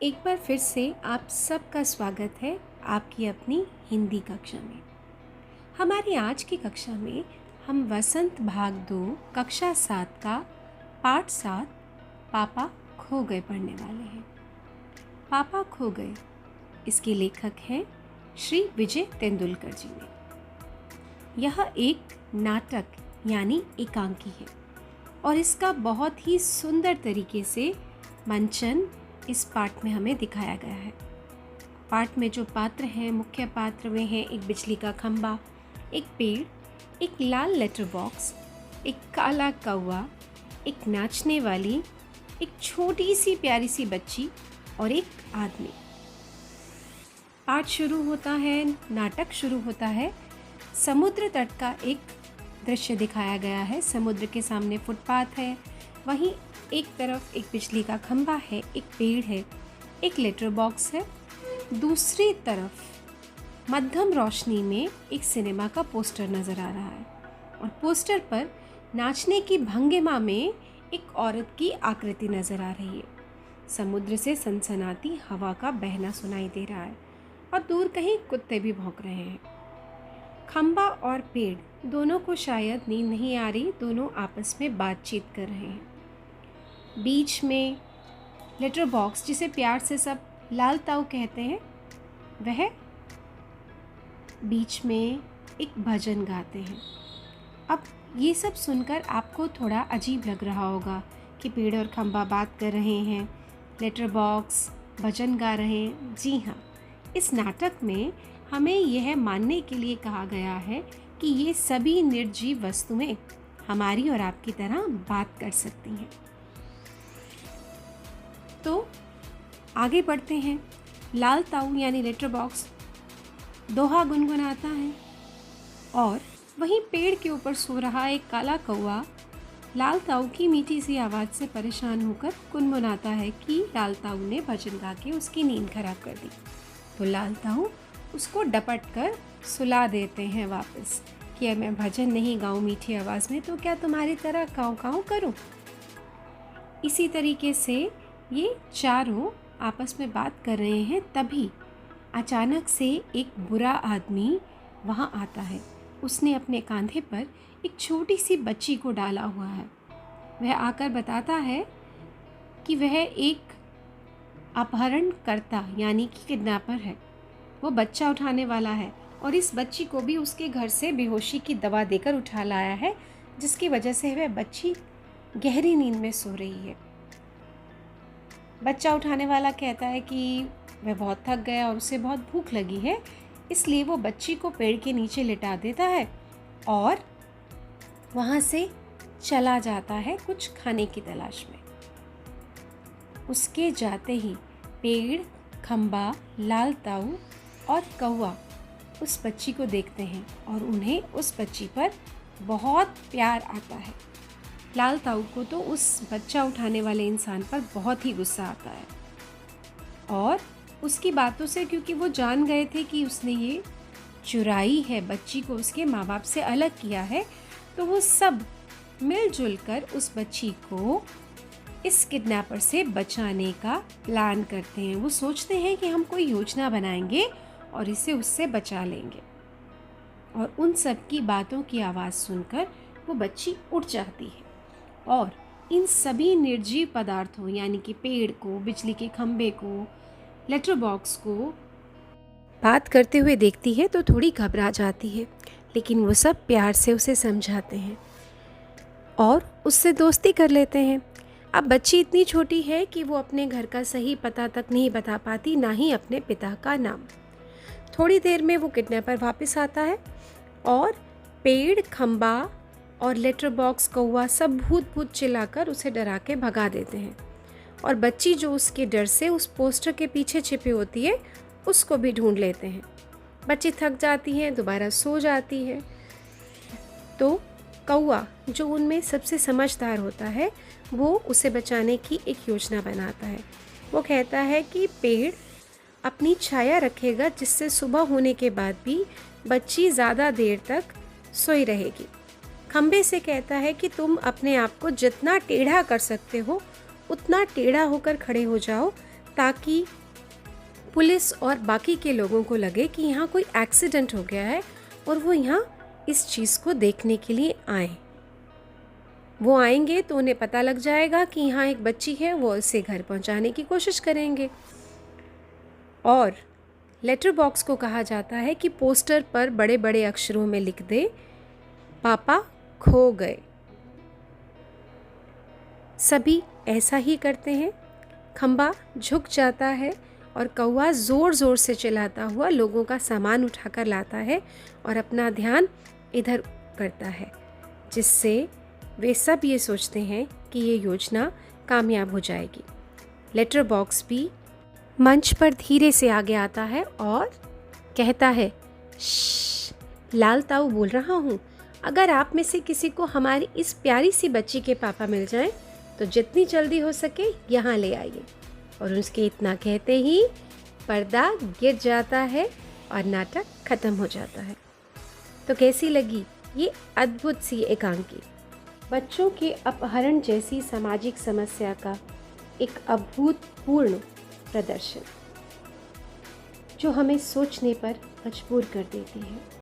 एक बार फिर से आप सबका स्वागत है आपकी अपनी हिंदी कक्षा में। हमारी आज की कक्षा में हम वसंत भाग 2 कक्षा 7 का पाठ 7 पापा खो गए पढ़ने वाले हैं। पापा खो गए, इसके लेखक हैं श्री विजय तेंदुलकर जी ने। यह एक नाटक यानी एकांकी है और इसका बहुत ही सुंदर तरीके से मंचन इस पाठ में हमें दिखाया गया है। पाठ में जो पात्र हैं, मुख्य पात्र वे हैं एक बिजली का खंभा, एक पेड़, एक लाल लेटर बॉक्स, एक काला कौवा, एक नाचने वाली, एक छोटी सी प्यारी सी बच्ची और एक आदमी। पाठ शुरू होता है, नाटक शुरू होता है। समुद्र तट का एक दृश्य दिखाया गया है। समुद्र के सामने फुटपाथ है, वहीं एक तरफ एक बिजली का खंभा है, एक पेड़ है, एक लेटर बॉक्स है। दूसरी तरफ मध्यम रोशनी में एक सिनेमा का पोस्टर नज़र आ रहा है और पोस्टर पर नाचने की भंगिमा में एक औरत की आकृति नज़र आ रही है। समुद्र से सनसनाती हवा का बहना सुनाई दे रहा है और दूर कहीं कुत्ते भी भौंक रहे हैं। खंभा और पेड़ दोनों को शायद नींद नहीं आ रही, दोनों आपस में बातचीत कर रहे हैं। बीच में लेटर बॉक्स, जिसे प्यार से सब लाल ताऊ कहते हैं, वह बीच में एक भजन गाते हैं। अब ये सब सुनकर आपको थोड़ा अजीब लग रहा होगा कि पेड़ और खंभा बात कर रहे हैं, लेटर बॉक्स भजन गा रहे हैं। जी हाँ, इस नाटक में हमें यह मानने के लिए कहा गया है कि ये सभी निर्जीव वस्तुएं हमारी और आपकी तरह बात कर सकती हैं। तो आगे बढ़ते हैं। लाल ताऊ यानी लेटर बॉक्स दोहा गुनगुनाता है और वहीं पेड़ के ऊपर सो रहा एक काला कौवा लाल ताऊ की मीठी सी आवाज़ से परेशान होकर गुनगुनाता है कि लाल ताऊ ने भजन गा के उसकी नींद खराब कर दी। तो लाल ताऊ उसको डपट कर सुला देते हैं वापस कि मैं भजन नहीं गाऊं मीठी आवाज़ में, तो क्या तुम्हारी तरह काऊ काऊ करूं। इसी तरीके से ये चारों आपस में बात कर रहे हैं। तभी अचानक से एक बुरा आदमी वहाँ आता है। उसने अपने कंधे पर एक छोटी सी बच्ची को डाला हुआ है। वह आकर बताता है कि वह एक अपहरणकर्ता यानी कि किडनैपर है। वो बच्चा उठाने वाला है और इस बच्ची को भी उसके घर से बेहोशी की दवा देकर उठा लाया है, जिसकी वजह से वह बच्ची गहरी नींद में सो रही है। बच्चा उठाने वाला कहता है कि वह बहुत थक गया और उसे बहुत भूख लगी है, इसलिए वो बच्ची को पेड़ के नीचे लिटा देता है और वहाँ से चला जाता है कुछ खाने की तलाश में। उसके जाते ही पेड़, खंबा, लाल ताऊ और कौवा उस बच्ची को देखते हैं और उन्हें उस बच्ची पर बहुत प्यार आता है। लाल ताऊ को तो उस बच्चा उठाने वाले इंसान पर बहुत ही गुस्सा आता है और उसकी बातों से, क्योंकि वो जान गए थे कि उसने ये चुराई है बच्ची को, उसके माँ बाप से अलग किया है, तो वो सब मिलजुल कर उस बच्ची को इस किडनैपर से बचाने का प्लान करते हैं। वो सोचते हैं कि हम कोई योजना बनाएंगे और इसे उससे बचा लेंगे। और उन सब की बातों की आवाज़ सुनकर वो बच्ची उठ जाती है और इन सभी निर्जीव पदार्थों यानी कि पेड़ को, बिजली के खंभे को, लेटर बॉक्स को बात करते हुए देखती है तो थोड़ी घबरा जाती है, लेकिन वो सब प्यार से उसे समझाते हैं और उससे दोस्ती कर लेते हैं। अब बच्ची इतनी छोटी है कि वो अपने घर का सही पता तक नहीं बता पाती, ना ही अपने पिता का नाम। थोड़ी देर में वो किडनैपर वापस आता है और पेड़, खंबा और लेटर बॉक्स, कौवा सब भूत भूत चिल्लाकर उसे डरा के भगा देते हैं और बच्ची जो उसके डर से उस पोस्टर के पीछे छिपी होती है उसको भी ढूंढ लेते हैं। बच्ची थक जाती है, दोबारा सो जाती है। तो कौवा जो उनमें सबसे समझदार होता है वो उसे बचाने की एक योजना बनाता है। वो कहता है कि पेड़ अपनी छाया रखेगा जिससे सुबह होने के बाद भी बच्ची ज़्यादा देर तक सोई रहेगी। खंबे से कहता है कि तुम अपने आप को जितना टेढ़ा कर सकते हो उतना टेढ़ा होकर खड़े हो जाओ ताकि पुलिस और बाकी के लोगों को लगे कि यहाँ कोई एक्सीडेंट हो गया है और वो यहाँ इस चीज़ को देखने के लिए आए। वो आएंगे तो उन्हें पता लग जाएगा कि यहाँ एक बच्ची है, वो उसे घर पहुँचाने की कोशिश करेंगे। और लेटर बॉक्स को कहा जाता है कि पोस्टर पर बड़े बड़े अक्षरों में लिख दे, पापा खो गए। सभी ऐसा ही करते हैं। खंबा झुक जाता है और कौवा ज़ोर ज़ोर से चिल्लाता हुआ लोगों का सामान उठाकर लाता है और अपना ध्यान इधर करता है, जिससे वे सब ये सोचते हैं कि ये योजना कामयाब हो जाएगी। लेटर बॉक्स भी मंच पर धीरे से आगे आता है और कहता है, श्श, लाल ताऊ बोल रहा हूँ, अगर आप में से किसी को हमारी इस प्यारी सी बच्ची के पापा मिल जाएं तो जितनी जल्दी हो सके यहाँ ले आइए। और उसके इतना कहते ही पर्दा गिर जाता है और नाटक खत्म हो जाता है। तो कैसी लगी ये अद्भुत सी एकांकी? बच्चों के अपहरण जैसी सामाजिक समस्या का एक अभूतपूर्व प्रदर्शन जो हमें सोचने पर मजबूर कर देती है।